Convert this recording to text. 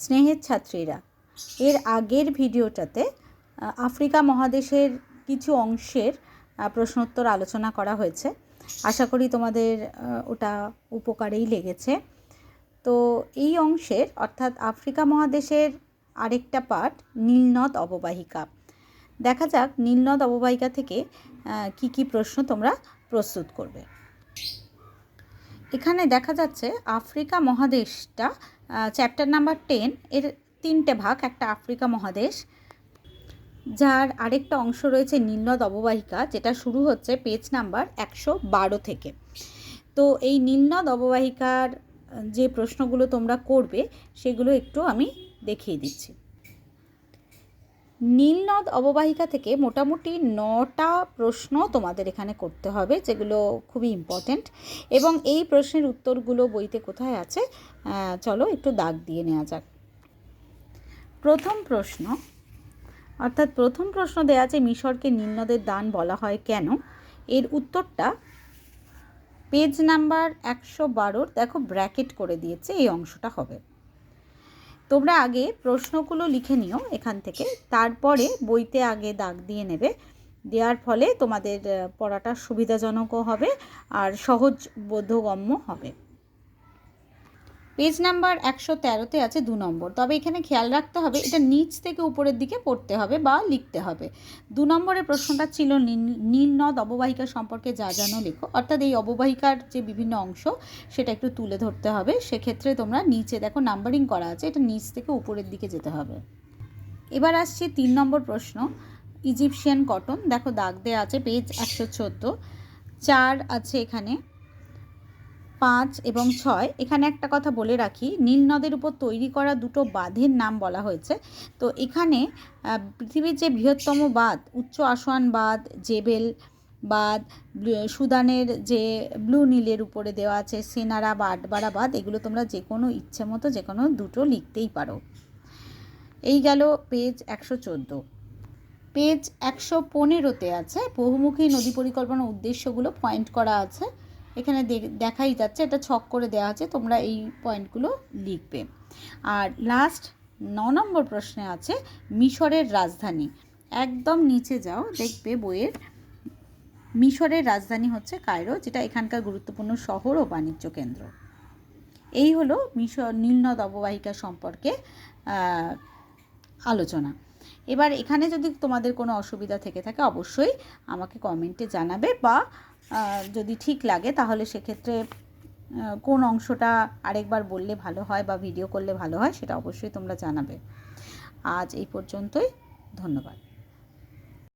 স্নেহের ছাত্রীরা, এর আগের ভিডিওটাতে আফ্রিকা মহাদেশের কিছু অংশের প্রশ্নোত্তর আলোচনা করা হয়েছে। আশা করি তোমাদের ওটা উপকারেই লেগেছে। তো এই অংশের অর্থাৎ আফ্রিকা মহাদেশের আরেকটা পার্ট নীলনদ অববাহিকা। দেখা যাক নীলনদ অববাহিকা থেকে কি কি প্রশ্ন তোমরা প্রস্তুত করবে। এখানে দেখা যাচ্ছে আফ্রিকা মহাদেশটা চ্যাপ্টার নাম্বার 10 এর 3টে ভাগ। একটা আফ্রিকা মহাদেশ, যার আরেকটা অংশ রয়েছে নীলনদ অববাহিকা, যেটা শুরু হচ্ছে পেজ নাম্বার 112 থেকে। তো এই নীলনদ অববাহিকার যে প্রশ্নগুলো তোমরা করবে সেগুলো একটু আমি দেখিয়ে দিচ্ছি। নীলনদ অববাহিকা থেকে মোটামুটি 9টা প্রশ্ন তোমাদের এখানে করতে হবে, যেগুলো খুবই ইম্পর্ট্যান্ট। এবং এই প্রশ্নের উত্তরগুলো বইতে কোথায় আছে চলো একটু দাগ দিয়ে নেওয়া যাক। প্রথম প্রশ্ন দেওয়া আছে মিশরকে নীলনদের দান বলা হয় কেন। এর উত্তরটা পেজ নাম্বার 112 দেখো ব্র্যাকেট করে দিয়েছে, এই অংশটা হবে। তোমরা আগে প্রশ্নগুলো লিখে নিও এখান থেকে, তারপরে বইতে আগে দাগ দিয়ে নেবে। দেওয়ার ফলে তোমাদের পড়াটা সুবিধাজনকও হবে আর সহজ বোধগম্য হবে। পেজ নাম্বার 113তে আছে 2 নম্বর। তবে এখানে খেয়াল রাখতে হবে এটা নিচ থেকে উপরের দিকে পড়তে হবে বা লিখতে হবে। 2 নম্বরের প্রশ্নটা ছিল নীলনদ অববাহিকা সম্পর্কে যা জানো লেখো। অর্থাৎ এই অববাহিকার যে বিভিন্ন অংশ সেটা একটু তুলে ধরতে হবে। সেক্ষেত্রে তোমরা নিচে দেখো নাম্বারিং করা আছে, এটা নিচ থেকে উপরের দিকে যেতে হবে। এবার আসছে 3 নম্বর প্রশ্ন, ইজিপশিয়ান কটন। দেখো দাগ দেওয়া আছে পেজ 114, 4 আছে এখানে, 5 এবং 6। এখানে একটা কথা বলে রাখি, নীলনদের উপর তৈরি করা 2টো বাঁধের নাম বলা হয়েছে। তো এখানে পৃথিবীর যে বৃহত্তম বাঁধ উচ্চ আসোয়ান বাঁধ, জেবেল বাঁধ, সুদানের যে ব্লু নীলের উপরে দেওয়া আছে সেনারা বা আটবারা বাঁধ, এগুলো তোমরা যে কোনো ইচ্ছে মতো যে কোনো 2টো লিখতেই পারো। এই গেল পেজ 114। পেজ 115তে আছে বহুমুখী নদী পরিকল্পনার উদ্দেশ্যগুলো পয়েন্ট করা আছে। এখানে দেখাই যাচ্ছে, এটা ছক করে দেওয়া আছে, তোমরা এই পয়েন্টগুলো লিখবে। আর লাস্ট 9 নম্বর প্রশ্নে আছে মিশরের রাজধানী। একদম নিচে যাও, দেখবে বইয়ের মিশরের রাজধানী হচ্ছে কায়রো, যেটা এখানকার গুরুত্বপূর্ণ শহর ও বাণিজ্য কেন্দ্র। এই হলো নীলনদ অববাহিকা সম্পর্কে আলোচনা। এবার এখানে যদি তোমাদের কোনো অসুবিধা থেকে থাকে অবশ্যই আমাকে কমেন্টে জানাবে, বা যদি ঠিক লাগে তাহলে সেক্ষেত্রে কোন অংশটা আরেকবার বললে ভালো হয় বা ভিডিও করলে ভালো হয় সেটা অবশ্যই তোমরা জানাবে। আজ এই পর্যন্তই, ধন্যবাদ।